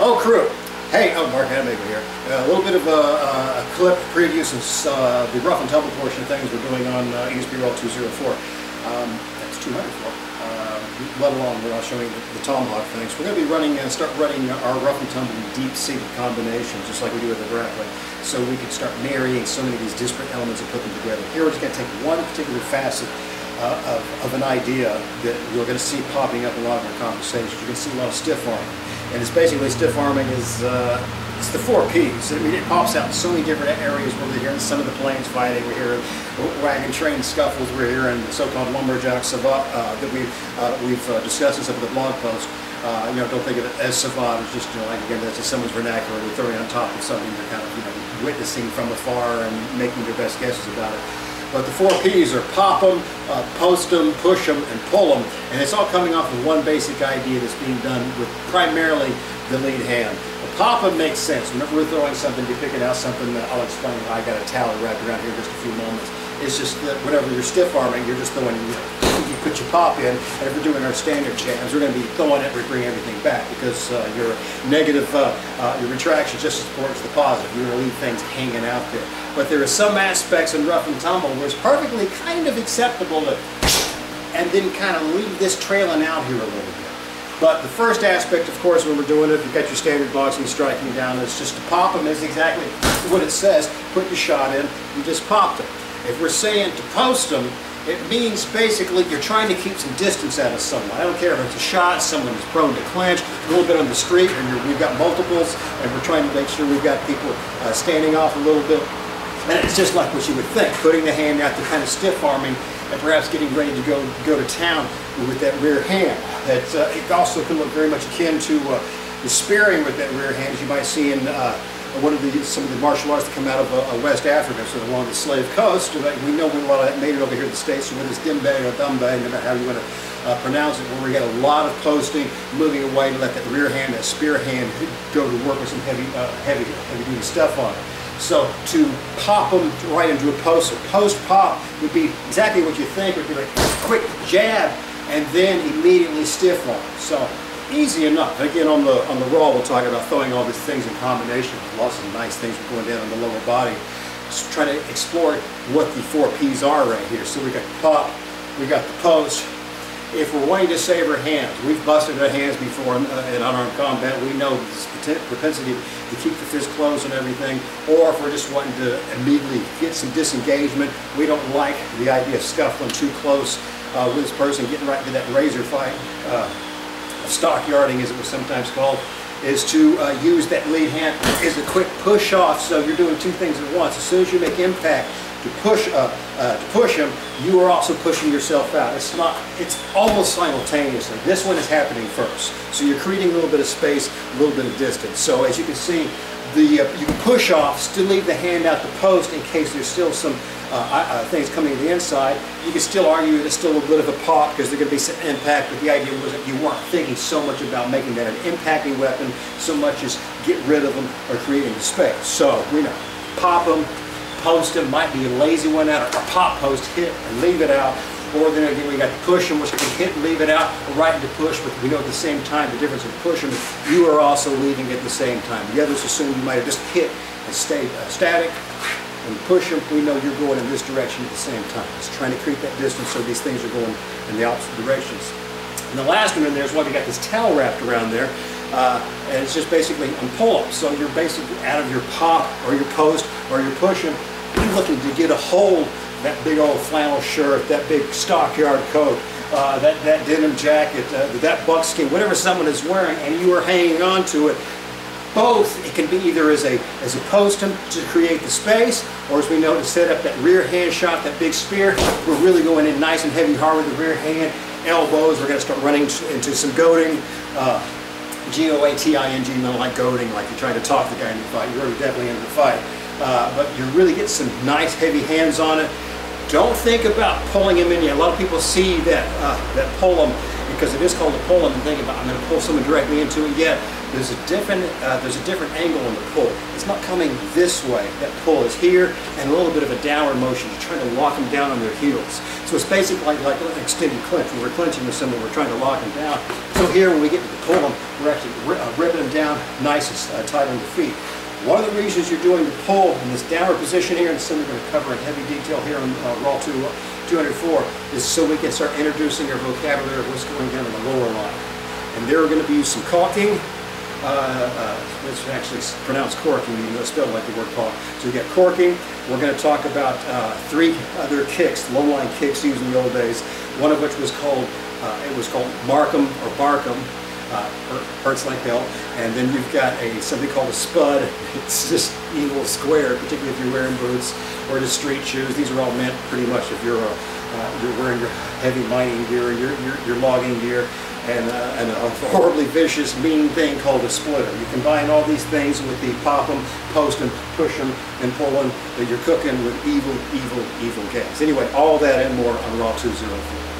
Oh, crew. Hey, Mark Hatmaker here. A little bit of a clip preview since the rough and tumble portion of things we're doing on ESP Roll 204. That's 204. Let alone we're not showing the tomahawk things. We're going to be running and start running our rough and tumble deep-seated combinations, just like we do with the grappling, so we can start marrying so many of these disparate elements and put them together. Here we're just going to take one particular facet of an idea that we're going to see popping up in a lot of our conversations. You're going to see a lot of stiff arming. And it's basically stiff arming is it's the 4 Ps. I mean, it pops out in so many different areas. We're hearing some of the planes fighting. We're hearing wagon train scuffles. We're hearing the so-called lumberjack savate that we've discussed in some of the blog posts. Don't think of it as savate. It's just like, again, that's just someone's vernacular. They're throwing on top of something they're kind of witnessing from afar and making their best guesses about it. But the 4 Ps are pop them, post them, push them, and pull them. And it's all coming off of one basic idea that's being done with primarily the lead hand. The pop them makes sense. Whenever we're throwing something, you're picking out something that I'll explain. I got a towel wrapped around here in just a few moments. It's just that whenever you're stiff arming, you're just throwing, you put your pop in, and if we're doing our standard jabs, we're going to be throwing it, we bring everything back because your negative, your retraction just supports the positive. You're going to leave things hanging out there. But there are some aspects in rough and tumble where it's perfectly kind of acceptable to, and then kind of leave this trailing out here a little bit. But the first aspect, of course, when we're doing it, you've got your standard boxing striking down, it's just to pop them is exactly what it says. Put your shot in, you just popped them. If we're saying to post them, it means basically you're trying to keep some distance out of someone. I don't care if it's a shot, someone is prone to clinch, a little bit on the street, and we've got multiples, and we're trying to make sure we've got people standing off a little bit. And it's just like what you would think, putting the hand out to kind of stiff arming, and perhaps getting ready to go to town with that rear hand. It also can look very much akin to the spearing with that rear hand, as you might see in some of the martial arts that come out of West Africa, so along the slave coast. We know a lot of that made it over here in the States, so whether it's dimbe or dumbe, no matter how you want to pronounce it, where we get a lot of posting, moving away to let that rear hand, that spear hand, go to work with some heavy duty stuff on it. So to pop them right into a post, or post pop would be exactly what you think, would be like a quick jab and then immediately stiff arm. So easy enough. Again, on the raw, we'll talk about throwing all these things in combination. Lots of nice things going down on the lower body. Just trying to explore what the 4 Ps are right here. So we got the pop, we got the post. If we're wanting to save our hands, we've busted our hands before in unarmed combat. We know this propensity to keep the fist closed and everything. Or if we're just wanting to immediately get some disengagement, we don't like the idea of scuffling too close with this person, getting right into that razor fight. Stockyarding, as it was sometimes called, is to use that lead hand as a quick push off. So you're doing 2 things at once. As soon as you make impact to push him, you are also pushing yourself out. It's almost simultaneously. This one is happening first. So you're creating a little bit of space, a little bit of distance. So as you can see, you can push off, still leave the hand out the post in case there's still some things coming to the inside. You can still argue that it's still a bit of a pop because there's going to be some impact, but the idea was that you weren't thinking so much about making that an impacting weapon so much as get rid of them or creating the space. So we know, pop them, post them, might be a lazy one out, or pop, post, hit, and leave it out. Or then again, we got the push them, which we can hit and leave it out, or right into push, but we know at the same time the difference in push them, you are also leaving at the same time. The others assume you might have just hit and stayed static. When you push them, we know you're going in this direction at the same time. It's trying to create that distance so these things are going in the opposite directions. And the last one in there is why we got this towel wrapped around there, and it's just basically on pull-up. So you're basically out of your pop or your post or your push them, you're looking to get a hold that big old flannel shirt, that big stockyard coat, that denim jacket, that buckskin, whatever someone is wearing, and you are hanging on to it. Both, it can be either as a post to create the space, or as we know, to set up that rear hand shot, that big spear. We're really going in nice and heavy hard with the rear hand, elbows. We're going to start running into some goading, G-O-A-T-I-N-G, not like goading, like you're trying to talk the guy in the fight. You're really definitely in the fight. But you really get some nice heavy hands on it. Don't think about pulling him in yet. A lot of people see that pull him because it is called a pull. And thinking about, I'm going to pull someone directly into it. Yet there's a different angle in the pull. It's not coming this way. That pull is here, and a little bit of a downward motion. You're trying to lock them down on their heels. So it's basically like an extended clinch. When we're clinching with someone, we're trying to lock them down. So here, when we get to pull them, we're actually ripping them down nice and tight on the feet. One of the reasons you're doing the pull in this downward position here, and something we're going to cover in heavy detail here on Raw 204, is so we can start introducing our vocabulary of what's going down in the lower line. And there we're going to be some caulking. It's actually pronounced corking, even though it's spelled like the word caulk. So we got corking. We're going to talk about 3 other kicks, low line kicks used in the old days. One of which was called Markham or Barkham. Hurts like hell. And then you've got something called a spud. It's just evil square, particularly if you're wearing boots or just street shoes. These are all meant pretty much if you're wearing your heavy mining gear, your logging gear, and a horribly vicious, mean thing called a splitter. You combine all these things with the pop them, post them, push them, and pull them. You're cooking with evil, evil, evil gas. Anyway, all that and more on Raw 204.